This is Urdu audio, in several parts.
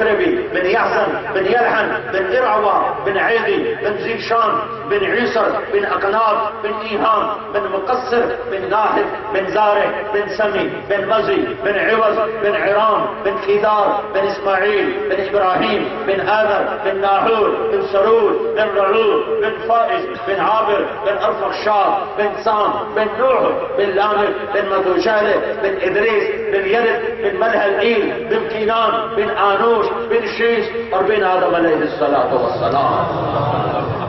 يثربي بن يحزن بن يلحن بن إرعوى بن عيدي بن زيشان بن عيسر بن أقناب بن إيهام بن مقصر بن ناهد بن زارع بن سمي بن مزي بن عوض بن عرام بن خيدار بن إسماعيل بن إبراهيم بن آذر بن ناحور بن سرور بن رعود بن فائز بن عابر بن أرفخشاد بن سام بن نوح بن لامر بن مدوشالة بن إدريس بن يرد بن ملهلئيل بن كينان بن آنوش بن شيش اور بن آدم علیہ السلام.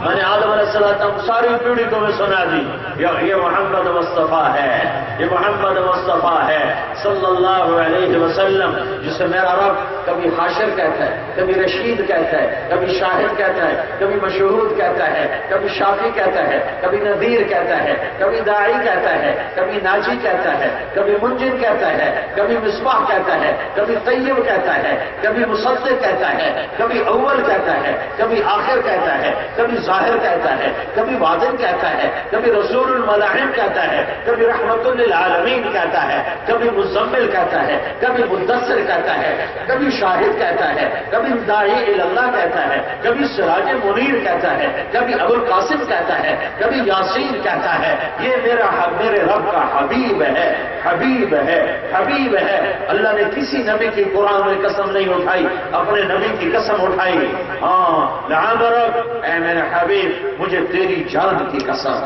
میں نے آدم علیہ السلام ساری پیڑھی کو میں سنا دی. یہ محمد مصطفیٰ ہے، یہ محمد مصطفیٰ ہے صلی اللہ علیہ وسلم، جسے میرا رب کبھی حاشر کہتا ہے، کبھی رشید کہتا ہے، کبھی شاہد کہتا ہے، کبھی مشہود کہتا ہے، کبھی شافی کہتا ہے، کبھی نذیر کہتا ہے، کبھی داعی کہتا ہے، کبھی ناجی کہتا ہے، کبھی منجن کہتا ہے، کبھی مصباح کہتا ہے، کبھی طیب کہتا ہے، کبھی مصدق کہتا ہے، کبھی اول کہتا ہے، کبھی آخر کہتا ہے، کبھی ظاہر کہتا ہے، کبھی باطن کہتا ہے، کبھی رسول الملاحم کہتا ہے، کبھی رحمت للعالمین کہتا ہے، کبھی مزمل کہتا ہے، کبھی مدثر کہتا ہے، کبھی شاہد کہتا ہے، کبھی داعی اللہ کہتا ہے، کبھی سراج منیر کہتا ہے، کبھی ابو القاسم کہتا ہے، کبھی یاسین کہتا ہے. یہ میرے رب کا حبیب ہے، حبیب ہے، حبیب ہے. اللہ نے کسی نبی کی قرآن میں قسم نہیں اٹھائی، اپنے نبی کی قسم اٹھائی. ہاں لعمرک اے میرے حبیب، مجھے تیری جان کی قسم.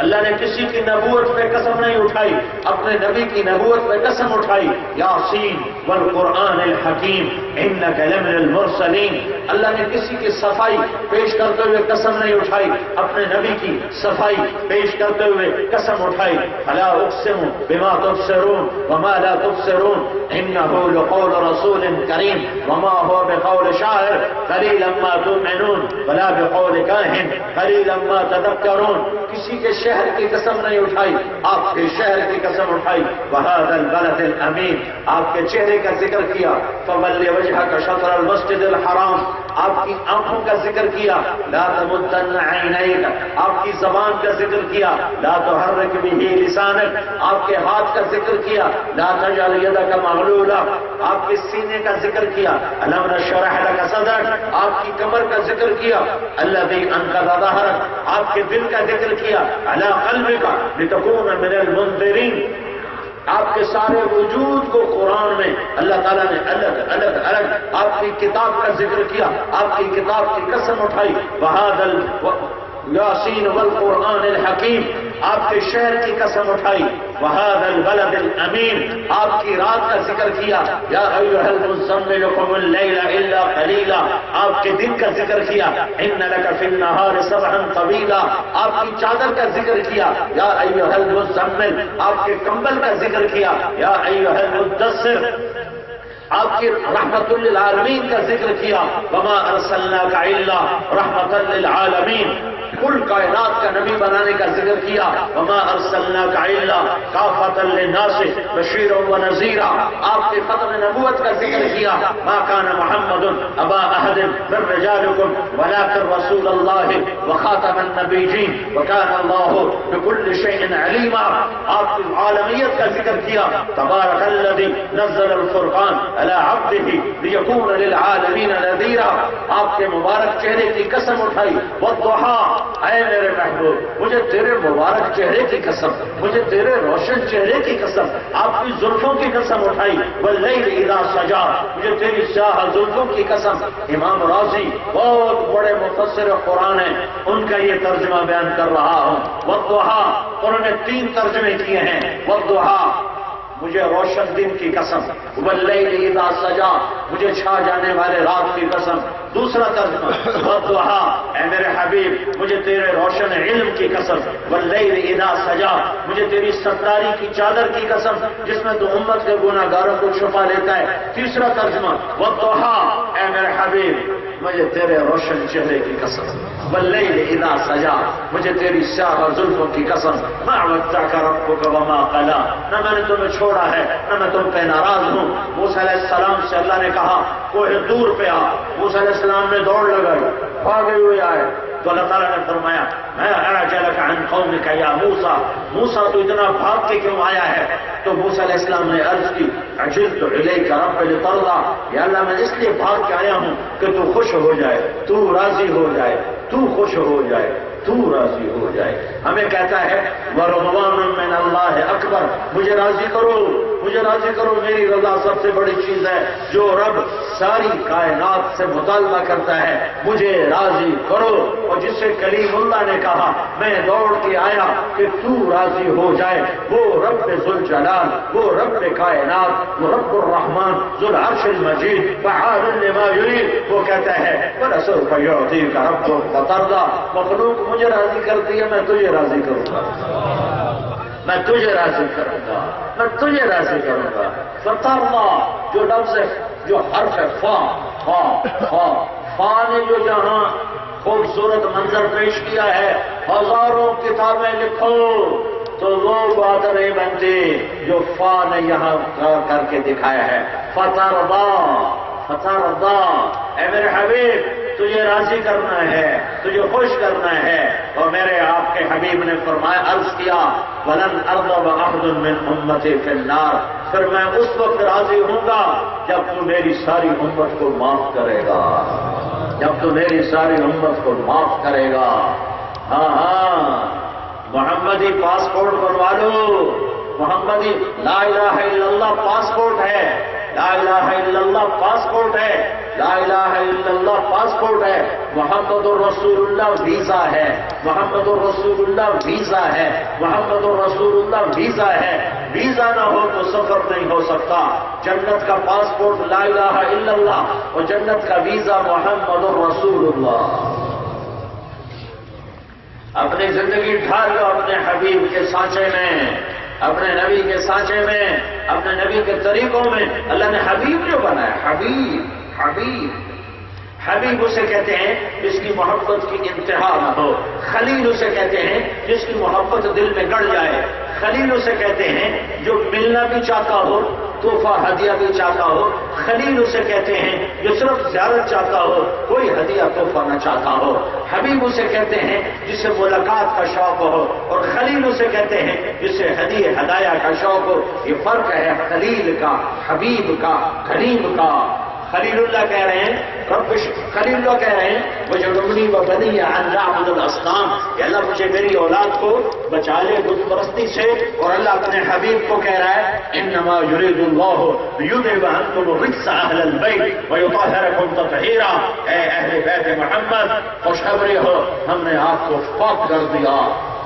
اللہ نے کسی کی نبوت پہ قسم نہیں اٹھائی، اپنے نبی کی نبوت پہ قسم اٹھائی. یاسین والقرآن الحکیم انک لمن المرسلین. اللہ نے کسی کی صفائی پیش کرتے ہوئے قسم نہیں اٹھائی، اپنے نبی کی صفائی پیش کرتے ہوئے قسم اٹھائی. فلا اقسم بما تبصرون وما لا تبصرون انه لقول رسول کریم وما هو بقول شاعر قلیلا ما تؤمنون ولا بقول کاہن قلیلا ما تذکرون. کسی کے شہر کی قسم نہیں اٹھائی، آپ کے شہر کی قسم اٹھائی. وهذا البلد الامین، آپ کے چہرے کا ذکر کیا. فول وجهك شطر المسجد الحرام، آپ کی آنکھوں کا ذکر کیا. لا تمدن عینیک، آپ کی زبان کا ذکر کیا. لا تحرک به لسانک، آپ کے ہاتھ کا ذکر کیا. لا تجعل یدک مغلولہ، آپ کے سینے کا ذکر کیا. الم نشرح لک صدرک، آپ کی کمر کا ذکر کیا. الذی انقض ظہرک، آپ کے دل کا ذکر کیا. علی قلبک لتکون من المنذرین، آپ کے سارے وجود کو قرآن میں اللہ تعالیٰ نے الگ الگ آپ کی کتاب کا ذکر کیا، آپ کی کتاب کی قسم اٹھائی. یاسین والقرآن الحکیم، آپ کے شہر کی قسم اٹھائی. وهذا البلد الامین، آپ کی رات کا ذکر کیا. یا ایھا المزمل قم اللیل الا قلیلا، آپ کے دن کا ذکر کیا. ان لک فی النہار سبحا طویلا، آپ کی چادر کا ذکر کیا. یا ایھا المزمل، آپ کے کمبل کا ذکر کیا. یا ایھا المدثر، آپ کی رحمت للعالمین کا ذکر کیا. وما ارسلناک الا رحمت للعالمین، کل کائنات کا نبی بنانے کا ذکر کیا. وما ارسلناک الا کافۃ للناس بشیرا ونذیرا، آپ کے ختم نبوت کا ذکر کیا. ما کان محمد ابا احد من رجالکم ولکن رسول اللہ وخاتم النبیین وکان اللہ بکل شیء علیما، آپ کی عالمیت کا ذکر کیا. تبارک الذی نزل الفرقان علی عبدہ لیکون للعالمین نذیرا، آپ کے مبارک چہرے کی قسم اٹھائی. والضحیٰ، اے میرے محبوب، مجھے تیرے مبارک چہرے کی قسم، مجھے تیرے روشن چہرے کی قسم، آپ کی زلفوں کی قسم اٹھائی. واللیل اذا سجا، مجھے تیری سیاہ زلفوں کی قسم. امام راضی بہت بڑے مفسر قرآن ہیں، ان کا یہ ترجمہ بیان کر رہا ہوں. والضحیٰ، انہوں نے 3 ترجمے کیے ہیں. والضحیٰ، مجھے روشن دن کی قسم. واللیل اذا سجا، مجھے چھا جانے والے رات کی قسم. دوسرا ترجمہ والضحیٰ، اے میرے حبیب مجھے تیرے روشن علم کی قسم. واللیل اذا سجا، مجھے تیری ستاری کی چادر کی قسم جس میں تو امت کے گناہگاروں کو چھپا لیتا ہے. تیسرا ترجمہ والضحیٰ، اے میرے حبیب مجھے تیرے روشن چہرے کی قسم. واللیل اذا سجا، مجھے تیری سیاہ زلفوں کی قسم. ما ودعک ربک وما قلی، نہ میں نے تمہیں چھوڑا ہے نہ میں تم پہ ناراض ہوں. موسیٰ علیہ السلام سے اللہ نے کہا کوہ دور پہ آ. موسیٰ علیہ السلام نے دوڑ لگائی، بھاگے ہوئے آئے تو اللہ تعالیٰ نے فرمایا میں اعجلک عن قومک یا موسیٰ، موسیٰ تو اتنا بھاگ کے کیوں آیا ہے؟ تو موسیٰ علیہ السلام نے عرض کی عجلت الیک رب لترضى، یا اللہ میں اس لیے بھاگ کے آیا ہوں کہ تو خوش ہو جائے، تو راضی ہو جائے، تو خوش ہو جائے، تو راضی ہو جائے۔ ہمیں کہتا ہے وَرَضْوَانٌ مِّنَ اللَّهِ أَكْبَرُ، مجھے راضی کرو، مجھے راضی کرو، میری رضا سب سے بڑی چیز ہے۔ جو رب ساری کائنات سے مطالبہ کرتا ہے مجھے راضی کرو، اور جس سے کلیم اللہ نے کہا میں دوڑ کے آیا کہ تو راضی ہو جائے، وہ رب ذوالجلال، وہ رب کائنات، وہ رب الرحمن ذو العرش المجید فعال لما یرید، وہ کہتا ہے وَلَسَوْفَ يُعْطِيكَ رَبُّكَ فَتَرْضَىٰ، مخلوق مجھے راضی کرتی ہے، میں تجھے راضی کروں گا، میں تجھے راضی کروں گا، میں تجھے راضی کروں گا۔ فترضیٰ جو لفظ ہے، جو حرف ہے فا نے جو جہاں خوبصورت منظر پیش کیا ہے، ہزاروں کتابیں لکھو تو وہ بات نہیں بنتی جو فا نے یہاں کر کے دکھایا ہے۔ فترضیٰ، فترضیٰ، اے میرے حبیب تجھے راضی کرنا ہے، تجھے خوش کرنا ہے۔ اور میرے آپ کے حبیب نے فرمایا، عرض کیا وَلَنْ أَرْضَ بِأَحَدٍ مِّنْ أُمَّتِي فِي النَّارِ، پھر میں اس وقت راضی ہوں گا جب تو میری ساری امت کو معاف کرے گا، جب تو میری ساری امت کو معاف کرے گا۔ ہاں ہاں، محمدی پاسپورٹ بنوا لو، محمدی لا الہ الا اللہ پاسپورٹ ہے، لا الہ الا اللہ پاسپورٹ ہے، لا الہ الا اللہ پاسپورٹ ہے، محمد الرسول اللہ ویزا ہے، محمد الرسول اللہ ویزا ہے، محمد الرسول اللہ ویزا ہے۔ ویزا نہ ہو تو سفر نہیں ہو سکتا۔ جنت کا پاسپورٹ لا الہ الا اللہ اور جنت کا ویزا محمد الرسول اللہ۔ اپنی زندگی ڈھال لو اپنے حبیب کے سانچے میں، اپنے نبی کے سانچے میں، اپنے نبی کے طریقوں میں۔ اللہ نے حبیب جو بنایا، حبیب حبیب حبیب اسے کہتے ہیں جس کی محبت کی انتہا نہ ہو، خلیل اسے کہتے ہیں جس کی محبت دل میں گڑ جائے، خلیل اسے کہتے ہیں جو ملنا بھی چاہتا ہو، تحفہ ہدیہ بھی چاہتا ہو، خلیل اسے کہتے ہیں جو صرف زیارت چاہتا ہو، کوئی ہدیہ تحفہ نہ چاہتا ہو، حبیب اسے کہتے ہیں جسے ملاقات کا شوق ہو، اور خلیل اسے کہتے ہیں جسے ہدیہ ہدایہ کا شوق ہو۔ یہ فرق ہے خلیل کا، حبیب کا، کریم کا۔ خلیل اللہ کہہ رہے ہیں، خلیل اللہ کہہ رہے ہیں وَجَنُبْنِي وَبَنِيَّ أَن نَّعْبُدَ الْأَصْنَامَ، کہ اللہ مجھے میری اولاد کو بچا لے بت پرستی سے۔ اور اللہ اپنے حبیب کو کہہ رہا ہے إِنَّمَا يُرِيدُ اللَّهُ لِيُذْهِبَ عَنكُمُ الرِّجْسَ أَهْلَ الْبَيْتِ وَيُطَهِّرَكُمْ تَطْهِيرًا۔ اے اہل بیت محمد خوشخبری ہو، ہم نے آپ کو پاک کر دیا۔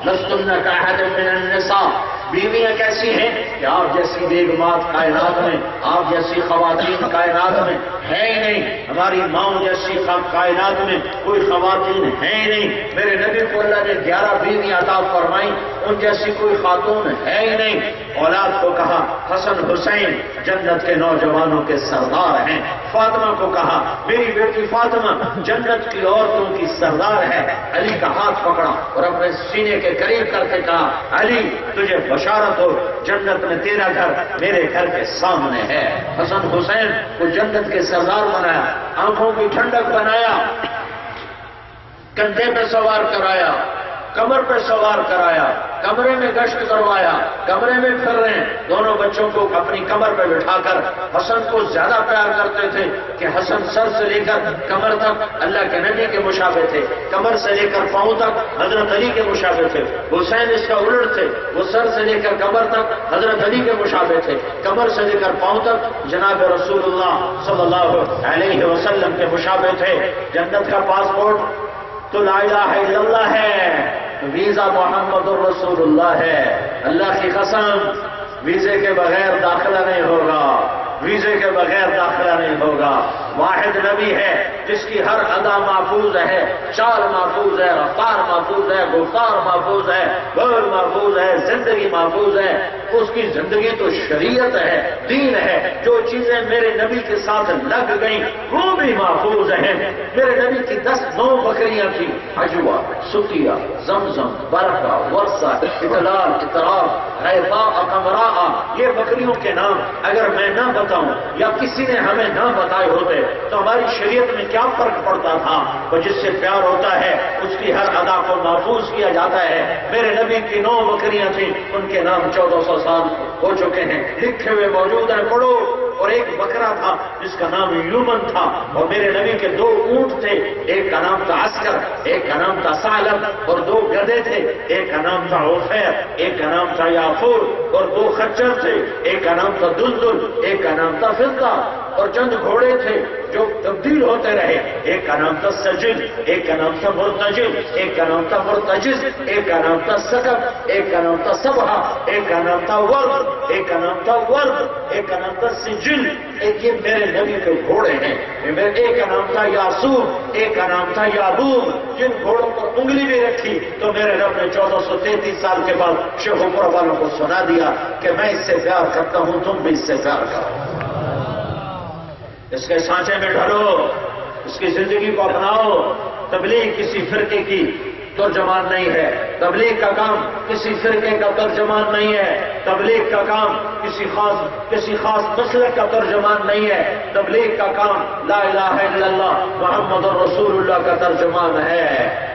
لَسْتُنَّ كَأَحَدٍ مِّنَ النِّسَاءِ، بیویاں کیسی ہیں کہ آپ جیسی بیگمات کائنات میں، آپ جیسی خواتین کائنات میں ہے ہی نہیں، ہماری ماؤں جیسی کائنات میں کوئی خواتین ہے ہی نہیں۔ میرے نبی کو اللہ نے 11 بیویاں عطا فرمائیں، ان جیسی کوئی خاتون ہے ہی نہیں۔ اولاد کو کہا حسن حسین جنت کے نوجوانوں کے سردار ہیں، فاطمہ کو کہا میری بیٹی فاطمہ جنت کی عورتوں کی سردار ہے۔ علی کا ہاتھ پکڑا اور اپنے سینے کے قریب کر کے کہا علی تجھے بشارت ہو، جنت میں تیرا گھر میرے گھر کے سامنے ہے۔ حسن حسین کو جنت کے سردار بنایا، آنکھوں کی ٹھنڈک بنایا، کندھے پہ سوار کرایا، کمر پہ سوار کرایا، کمرے میں گشت کروایا، کمرے میں پھر رہے ہیں۔ دونوں بچوں کو اپنی کمر پہ بٹھا کر حسن کو زیادہ پیار کرتے تھے کہ حسن سر سے لے کر کمر تک اللہ کے نبی کے مشابہ تھے، کمر سے لے کر پاؤں تک حضرت علی کے مشابہ تھے۔ حسین اس کا الٹ تھے، وہ سر سے لے کر کمر تک حضرت علی کے مشابہ تھے، کمر سے لے کر پاؤں تک جناب رسول اللہ صلی اللہ علیہ وسلم کے مشابہ تھے۔ جنت کا پاسپورٹ تو لا الہ الا اللہ ہے، ویزا محمد الرسول اللہ ہے۔ اللہ کی قسم ویزے کے بغیر داخلہ نہیں ہوگا، ویزے کے بغیر داخلہ نہیں ہوگا۔ واحد نبی ہے جس کی ہر ادا محفوظ ہے، چال محفوظ ہے، رفتار محفوظ ہے، گفتار محفوظ ہے، بول محفوظ ہے، زندگی محفوظ ہے۔ اس کی زندگی تو شریعت ہے، دین ہے۔ جو چیزیں میرے نبی کے ساتھ لگ گئیں وہ بھی محفوظ ہیں۔ میرے نبی کی 10 بکریاں تھیں، عجوہ، ستیہ، زمزم، برکہ، ورثہ، اطلال، اطراب، غیبا، قمراء، یہ بکریوں کے نام اگر میں نہ بتاؤں یا کسی نے ہمیں نہ بتائے ہوتے تو ہماری شریعت میں کیا فرق پڑتا تھا؟ وہ جس سے پیار ہوتا ہے اس کی ہر ادا کو محفوظ کیا جاتا ہے۔ میرے نبی کی 9 بکریاں تھیں، ان کے نام 1400 سال ہو چکے ہیں، لکھے ہوئے موجود ہیں، پڑھو۔ اور ایک بکرا تھا جس کا نام یومن تھا، اور میرے نبی کے 2 اونٹ تھے، ایک کا نام تھا عسکر، ایک کا نام تھا ثعلب، اور 2 گدھے تھے، ایک کا نام تھا عفیر، ایک کا نام تھا یافور، اور 2 خچر تھے، ایک کا نام تھا دلدل، ایک کا نام تھا فضہ، اور چند گھوڑے تھے جو تبدیل ہوتے رہے، ایک کا نام تھا سجل، ایک کا نام تھا مرتجل، ایک کا نام تھا مرتجز، ایک کا نام تھا سکب، ایک کا نام تھا سبحہ، ایک کا نام تھا ورد، ایک کا نام تھا ورد، ایک کا نام تھا سجل۔ ایک یہ میرے نبی کے گھوڑے ہیں، ایک کا نام تھا یاسوب، ایک کا نام تھا یابوب۔ جن گھوڑوں پر انگلی بھی رکھی تو میرے رب نے 1433 سال کے بعد شیخ اوپر والوں کو سنا دیا کہ میں اس سے پیار کرتا ہوں، تم بھی اس سے پیار کرو، اس کے سانچے میں ڈھلو، اس کی زندگی کو اپناؤ۔ تبلیغ کسی فرقے کی ترجمان نہیں ہے، تبلیغ کا کام کسی فرقے کا ترجمان نہیں ہے، تبلیغ کا کام کسی خاص مسلک کا ترجمان نہیں ہے، تبلیغ کا کام لا الہ الا اللہ محمد رسول اللہ کا ترجمان ہے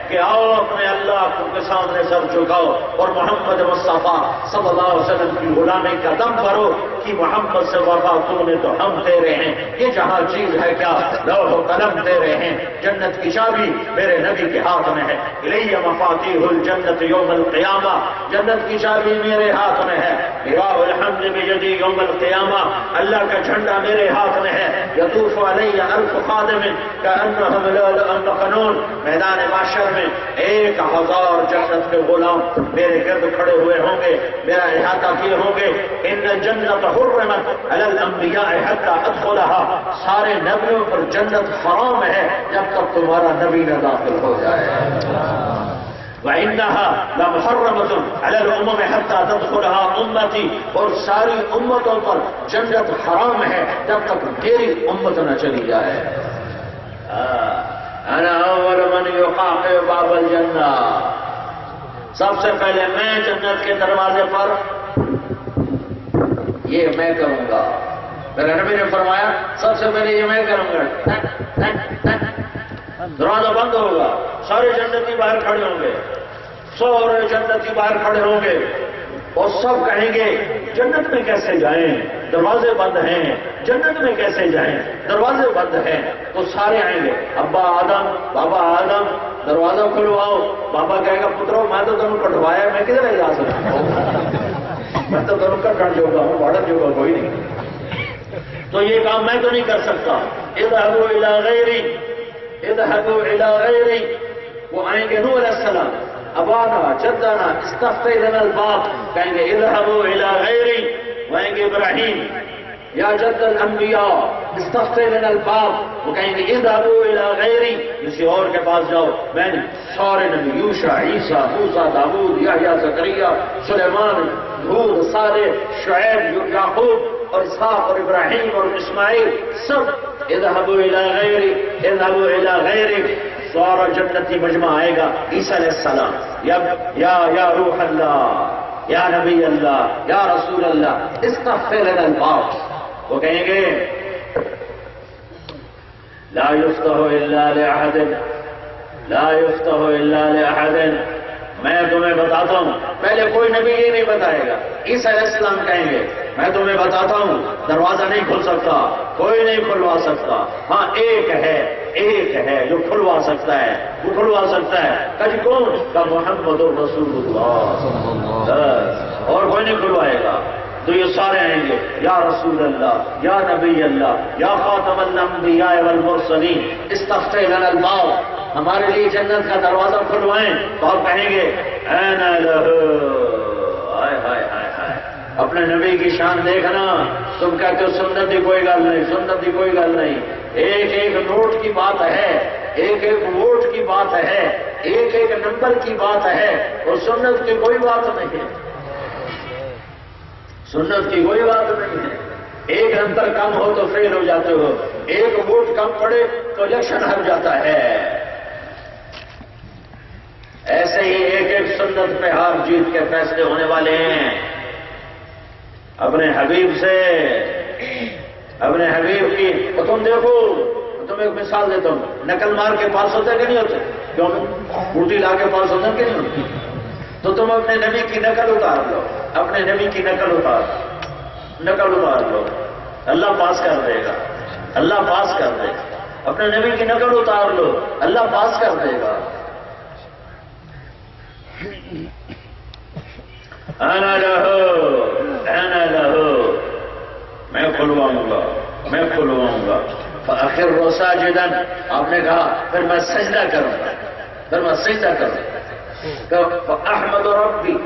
کہ آؤ اپنے اللہ کے سامنے سر جھکاؤ اور محمد مصطفیٰ صلی اللہ علیہ وسلم کی غلامی کا دم بھرو کہ محمد سے وفا تو نے تو ہم تیرے ہیں، یہ جہاں چیز ہے کیا لوح و قلم تیرے ہیں، جنت کی چابی میرے نبی کے ہاتھ میں ہے، الیہ مفاتیح الجنت یوم القیامہ، جنت کی چابی میرے ہاتھ میں ہے، لواء الحمد بیدی یوم القیامہ، اللہ کا جھنڈا میرے ہاتھ میں ہے، یطوف علی الف خادم کانہم لؤلؤ مکنون، میدان محشر میں 1000 جنت کے غلام میرے گرد کھڑے ہوئے ہوں گے، میرا احاطہ کیے ہوں گے، ان الجنت حرمت علی الانبیاء حتی ادخلها، سارے نبیوں پر جنت حرام ہے جب تک تمہارا نبی نہ داخل ہو جائے، وَإِنَّهَا لَمُحَرَّمَةٌ عَلَى الْأُمَمِ حَتَّى تَدْخُلَهَا أُمَّتِي، اور ساری امتوں پر جنت حرام ہے جب تک تیری امت نہ چلی جائے۔ انا اول من یقاقع باب الجنہ، سب سے پہلے میں جنت کے دروازے پر یہ میں کروں گا، میرے نبی نے فرمایا سب سے پہلے یہ میں کروں گا، دروازہ بند ہوگا، سارے جنتی باہر کھڑے ہوں گے، سارے جنتی باہر کھڑے ہوں گے اور سب کہیں گے جنت میں کیسے جائیں، دروازے بند ہیں، جنت میں کیسے جائیں، دروازے بند ہیں، تو سارے آئیں گے، ابا آدم، بابا آدم، دروازہ کھلواؤ، بابا کہے گا پترو میں تو تمہیں کٹوایا، میں کدھر جا سکتا ہوں، میں تو تمہیں کٹن جوگا ہوں، بڑھن جوگا کوئی نہیں، تو یہ کام میں تو نہیں کر سکتا، اذهبوا الى غیری، اذهبوا الى غیری، وہ آئیں گے نوح علیہ السلام، ابانا جدنا استفتح لنا الباب، کہیں گے اذهبوا الى غیری، وہیں گے ابراہیم یا جد الانبیاء استفتح لنا الباب، وہ کہیں گے اذهبوا الى غیری، کسی اور کے پاس جاؤ، میں نے سارے نبی یوشع، عیسیٰ، موسیٰ، داؤد، یحییٰ، زکریا، سلیمان، ہود، صالح، شعیب، یعقوب اور اسحاق اور ابراہیم اور اسماعیل، سب اذهبوا الى غیری، اذهبوا الى غیری، سارا جنتی مجمع آئے گا، عیسیٰ علیہ السلام یا روح اللہ، یا نبی اللہ، یا رسول اللہ، استغفر لنا الباب، وہ کہیں گے لا یفتح الا لأحد، لا یفتح الا لأحد، میں تمہیں بتاتا ہوں، پہلے کوئی نبی یہ نہیں بتائے گا، عیسیٰ علیہ السلام کہیں گے میں تمہیں بتاتا ہوں دروازہ نہیں کھل سکتا، کوئی نہیں کھلوا سکتا، ہاں ایک ہے جو کھلوا سکتا ہے، وہ کھلوا سکتا ہے، کہا کون؟ کہا محمد رسول اللہ، اور کوئی نہیں کھلوائے گا، تو یہ سارے آئیں گے یا رسول اللہ، یا نبی اللہ، یا خاتم الانبیاء والمرسلین، استفتح لنا الباب، ہمارے لیے جنت کا دروازہ کھلوائیں، تو آپ کہیں گے این لہ، ہائے ہائے ہائے ہائے، اپنے نبی کی شان دیکھنا، تم کہتے ہو سنت کی کوئی گل نہیں، سنت کی کوئی گل نہیں، ایک ایک نوٹ کی بات ہے، ایک ایک ووٹ کی بات ہے، ایک ایک نمبر کی بات ہے، اور سنت کی کوئی بات نہیں ہے، سنت کی کوئی بات نہیں ہے، ایک نمبر کم ہو تو فیل ہو جاتے ہو، ایک ووٹ کم پڑے تو الیکشن ہار جاتا ہے، ایسے ہی ایک ایک سنت پہ ہار جیت کے فیصلے ہونے والے ہیں، اپنے حبیب سے، اپنے حبیب کی، تو تم دیکھو تمہیں ایک مثال دیتا ہوں، نقل مار کے پاس ہوتے کہ نہیں ہوتے؟ کیوں بوٹی لا کے پاس ہوتے کہ نہیں ہوتے؟ تو تم اپنے نبی کی نقل اتار لو، اپنے نبی کی نقل اتار لو، اللہ پاس کر دے گا، اللہ پاس کر دے گا۔ اپنے نبی کی نقل اتار لو، اللہ پاس کر دے گا۔ انا لہو، میں کھلواؤں گا، فاخر ساجدا، آپ نے کہا پھر میں سجدہ کروں گا، کہ احمد ربی،